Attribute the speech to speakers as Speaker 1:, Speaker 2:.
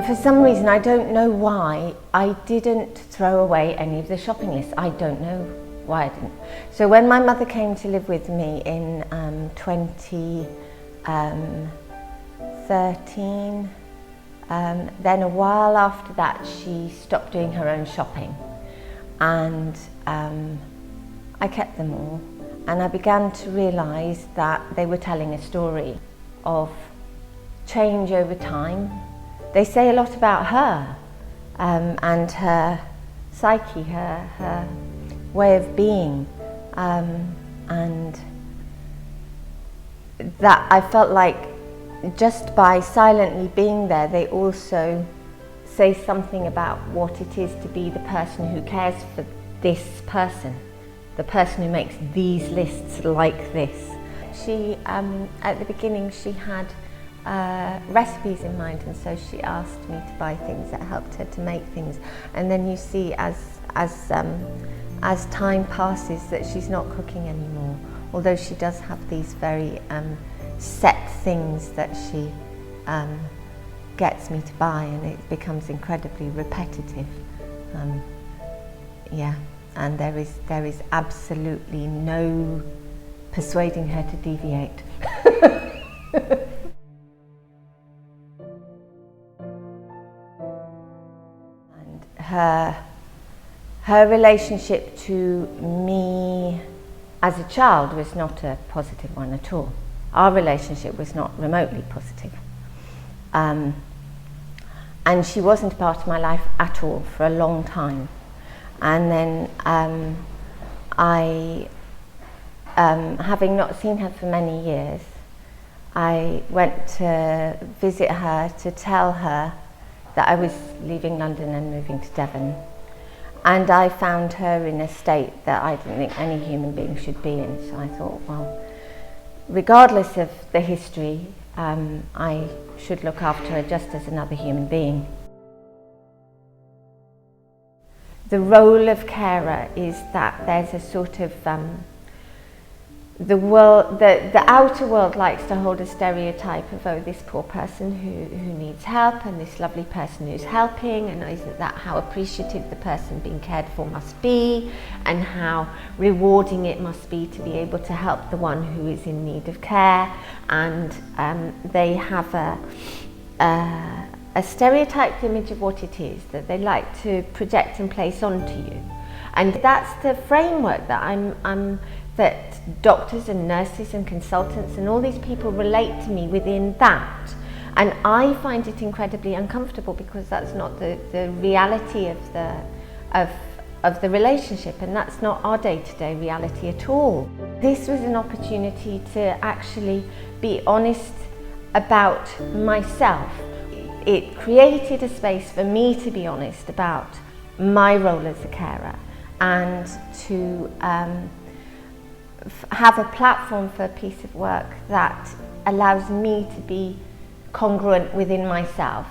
Speaker 1: for some reason, I don't know why, I didn't throw away any of the shopping lists. I don't know why I didn't. So when my mother came to live with me in 2013, then a while after that she stopped doing her own shopping, and I kept them all, and I began to realise that they were telling a story of change over time. They say a lot about her and her psyche, her way of being, and that I felt like just by silently being there, they also say something about what it is to be the person who cares for this person, the person who makes these lists like this. She, at the beginning, she had recipes in mind, and so she asked me to buy things that helped her to make things. And then you see as time passes that she's not cooking anymore, although she does have these very set things that she gets me to buy, and it becomes incredibly repetitive. Yeah, and there is absolutely no persuading her to deviate. And her relationship to me as a child was not a positive one at all. Our relationship was not remotely positive. And she wasn't part of my life at all for a long time. And then having not seen her for many years, I went to visit her to tell her that I was leaving London and moving to Devon. And I found her in a state that I didn't think any human being should be in. So I thought, well, regardless of the history, I should look after her just as another human being. The role of carer is that there's a sort of the outer world likes to hold a stereotype of, oh, this poor person who needs help, and this lovely person who's helping, and isn't that how appreciative the person being cared for must be, and how rewarding it must be to be able to help the one who is in need of care. And they have a stereotyped image of what it is that they like to project and place onto you. And that's the framework that that doctors and nurses and consultants and all these people relate to me within that. And I find it incredibly uncomfortable, because that's not the reality of the relationship, and that's not our day-to-day reality at all. This was an opportunity to actually be honest about myself. It created a space for me to be honest about my role as a carer, and to have a platform for a piece of work that allows me to be congruent within myself.